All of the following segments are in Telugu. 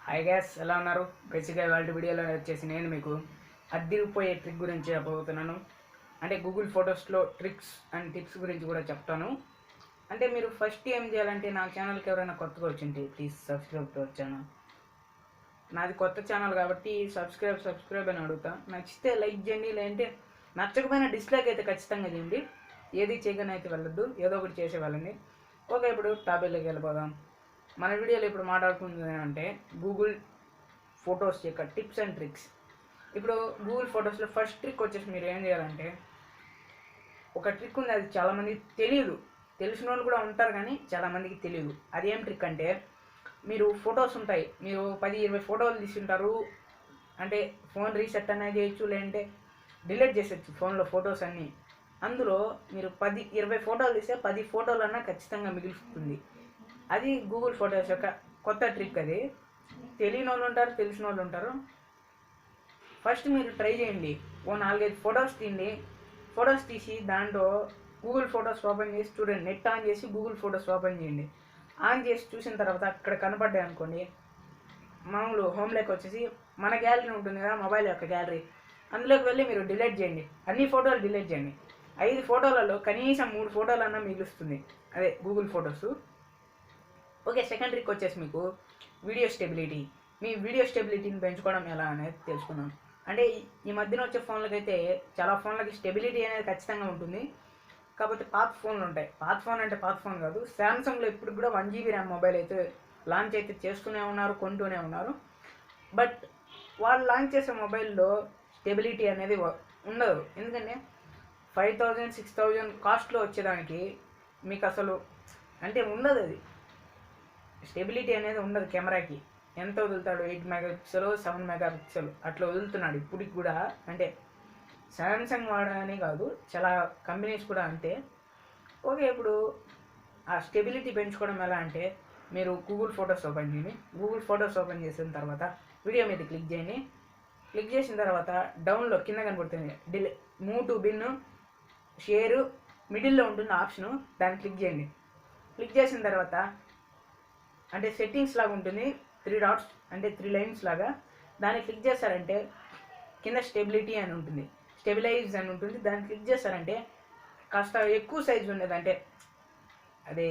హాయ్ గ్యాస్ ఎలా ఉన్నారు? బేసిక్గా వాళ్ళ వీడియోలో వచ్చేసి నేను మీకు అద్దిరిపోయే ట్రిక్ గురించి చెప్పబోతున్నాను. అంటే గూగుల్ ఫొటోస్లో ట్రిక్స్ అండ్ టిప్స్ గురించి కూడా చెప్తాను. అంటే మీరు ఫస్ట్ ఏం చేయాలంటే నా ఛానల్కి ఎవరైనా కొత్తగా వచ్చింటే please subscribe to our channel. నాది కొత్త ఛానల్ కాబట్టి సబ్స్క్రైబ్ అని అడుగుతా. నచ్చితే లైక్ చేయండి, లేదంటే నచ్చకపోయినా డిస్లైక్ అయితే ఖచ్చితంగా చేయండి. ఏది చేయగానే అయితే వెళ్ళొద్దు, ఏదో ఒకటి చేసే వెళ్ళండి. ఓకే, ఇప్పుడు టాపిక్లోకి వెళ్ళిపోదాం. మన వీడియోలో ఇప్పుడు మాట్లాడుకుంటుంది అంటే గూగుల్ ఫొటోస్ యొక్క టిప్స్ అండ్ ట్రిక్స్. ఇప్పుడు గూగుల్ ఫొటోస్లో ఫస్ట్ ట్రిక్ వచ్చేసి మీరు ఏం చేయాలంటే, ఒక ట్రిక్ ఉంది, అది చాలామందికి తెలియదు. తెలిసిన వాళ్ళు కూడా ఉంటారు కానీ చాలామందికి తెలియదు. అది ఏం ట్రిక్ అంటే, మీరు ఫొటోస్ ఉంటాయి, మీరు 10-20 ఫోటోలు తీసుంటారు. అంటే ఫోన్ రీసెట్ అనేది చేయొచ్చు, లేదంటే డిలీట్ చేసేయచ్చు ఫోన్లో ఫొటోస్ అన్నీ. అందులో మీరు 10-20 ఫోటోలు తీస్తే 10 ఫోటోలన్నా ఖచ్చితంగా మిగులుతుంది. అది గూగుల్ ఫొటోస్ యొక్క కొత్త ట్రిక్. అది తెలియని వాళ్ళు ఉంటారు, తెలిసిన వాళ్ళు ఉంటారు. ఫస్ట్ మీరు ట్రై చేయండి, ఓ 4-5 ఫొటోస్ తీయండి. ఫొటోస్ తీసి దాంట్లో గూగుల్ ఫొటోస్ ఓపెన్ చేసి చూడండి. నెట్ ఆన్ చేసి గూగుల్ ఫొటోస్ ఓపెన్ చేయండి. ఆన్ చేసి చూసిన తర్వాత అక్కడ కనపడ్డాయి అనుకోండి, మామూలు హోమ్లోకి వచ్చేసి మన గ్యాలరీ ఉంటుంది కదా, మొబైల్ యొక్క గ్యాలరీ, అందులోకి వెళ్ళి మీరు డిలీట్ చేయండి. అన్ని ఫోటోలు డిలీట్ చేయండి. 5 ఫోటోలలో కనీసం 3 ఫోటోలన్నా మిగులుస్తుంది, అదే Google photos. Okay, second trick వచ్చేసి మీకు వీడియో స్టెబిలిటీ. మీ వీడియో స్టెబిలిటీని పెంచుకోవడం ఎలా అనేది తెలుసుకున్నాం. అంటే ఈ మధ్యన వచ్చే ఫోన్లకైతే చాలా ఫోన్లకి స్టెబిలిటీ అనేది ఖచ్చితంగా ఉంటుంది. కాకపోతే పాత ఫోన్లు ఉంటాయి. పాత ఫోన్ అంటే పాత ఫోన్ కాదు, శాంసంగ్లో ఇప్పుడు కూడా 1 GB ర్యామ్ మొబైల్ అయితే లాంచ్ అయితే చేస్తూనే ఉన్నారు, కొంటూనే ఉన్నారు. బట్ వాళ్ళు లాంచ్ చేసే మొబైల్లో స్టెబిలిటీ అనేది ఉండదు. ఎందుకంటే 5,000-6,000 కాస్ట్లో వచ్చేదానికి మీకు అసలు అంటే ఉండదు. అది స్టెబిలిటీ అనేది ఉండదు. కెమెరాకి ఎంత వదులుతాడు, 8 మెగాపిక్సెల్ 7 మెగాపిక్సెల్ అట్లా వదులుతున్నాడు ఇప్పటికి కూడా. అంటే శాంసంగ్ వాడనే కాదు, చాలా కంపెనీస్ కూడా అంతే. ఓకే, ఇప్పుడు ఆ స్టెబిలిటీ పెంచుకోవడం ఎలా అంటే, మీరు గూగుల్ ఫొటోస్ ఓపెన్ చేయండి. గూగుల్ ఫొటోస్ ఓపెన్ చేసిన తర్వాత వీడియో మీద క్లిక్ చేయండి. క్లిక్ చేసిన తర్వాత డౌన్లో కింద కనబడుతుంది మూవ్ టు బిన్, షేరు, మిడిల్లో ఉంటుంది ఆప్షను, దాన్ని క్లిక్ చేయండి. క్లిక్ చేసిన తర్వాత అంటే సెట్టింగ్స్ లాగా ఉంటుంది, 3 డాట్స్ అంటే 3 లైన్స్ లాగా. దాన్ని క్లిక్ చేస్తారంటే కింద స్టెబిలిటీ అని ఉంటుంది, స్టెబిలైజ్ అని ఉంటుంది. దాన్ని క్లిక్ చేస్తారంటే కాస్త ఎక్కువ సైజు ఉండేది, అంటే అదే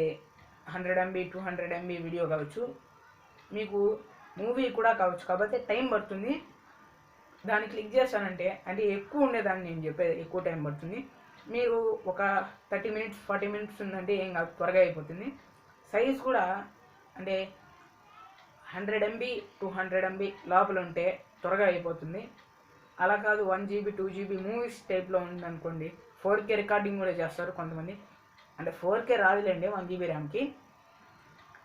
100 MB 200 MB వీడియో కావచ్చు, మీకు మూవీ కూడా కావచ్చు, కాబట్టి టైం పడుతుంది. దాన్ని క్లిక్ చేస్తానంటే అంటే ఎక్కువ ఉండేదాన్ని నేను చెప్పేది, ఎక్కువ టైం పడుతుంది. మీరు ఒక 30 మినిట్స్ 40 మినిట్స్ ఉందంటే ఏం కాదు, త్వరగా అయిపోతుంది. సైజ్ కూడా అంటే 100 MB 200 MB లోపల ఉంటే త్వరగా అయిపోతుంది. అలా కాదు 1 GB 2 GB మూవీస్ టైప్లో ఉందనుకోండి, 4K రికార్డింగ్ కూడా చేస్తారు కొంతమంది. అంటే 4K రాదులేండి 1 GB ర్యామ్కి.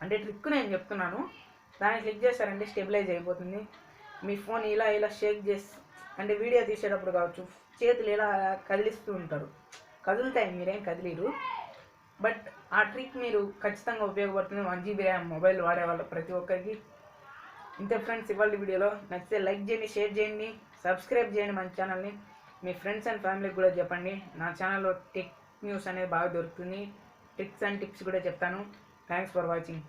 అంటే ట్రిక్ నేను చెప్తున్నాను. దాన్ని క్లిక్ చేస్తారంటే స్టెబిలైజ్ అయిపోతుంది. మీ ఫోన్ ఇలా షేక్ చేసి, అంటే వీడియో తీసేటప్పుడు కావచ్చు, చేతులు ఇలా కదిలిస్తూ ఉంటారు, కదులుతాయి, మీరేం కదిలీరు. బట్ ఆ ట్రిక్ మీరు ఖచ్చితంగా ఉపయోగపడుతుంది 1 GB ర్యామ్ మొబైల్ వాడే వాళ్ళ ప్రతి ఒక్కరికి. ఇంతే ఫ్రెండ్స్ ఇవాళ వీడియోలో. నచ్చితే లైక్ చేయండి, షేర్ చేయండి, సబ్స్క్రైబ్ చేయండి మన ఛానల్ని. మీ ఫ్రెండ్స్ అండ్ ఫ్యామిలీకి కూడా చెప్పండి. నా ఛానల్లో టెక్ న్యూస్ అనేది బాగా దొరుకుతుంది, ట్రిక్స్ అండ్ టిప్స్ కూడా చెప్తాను. Thanks for watching.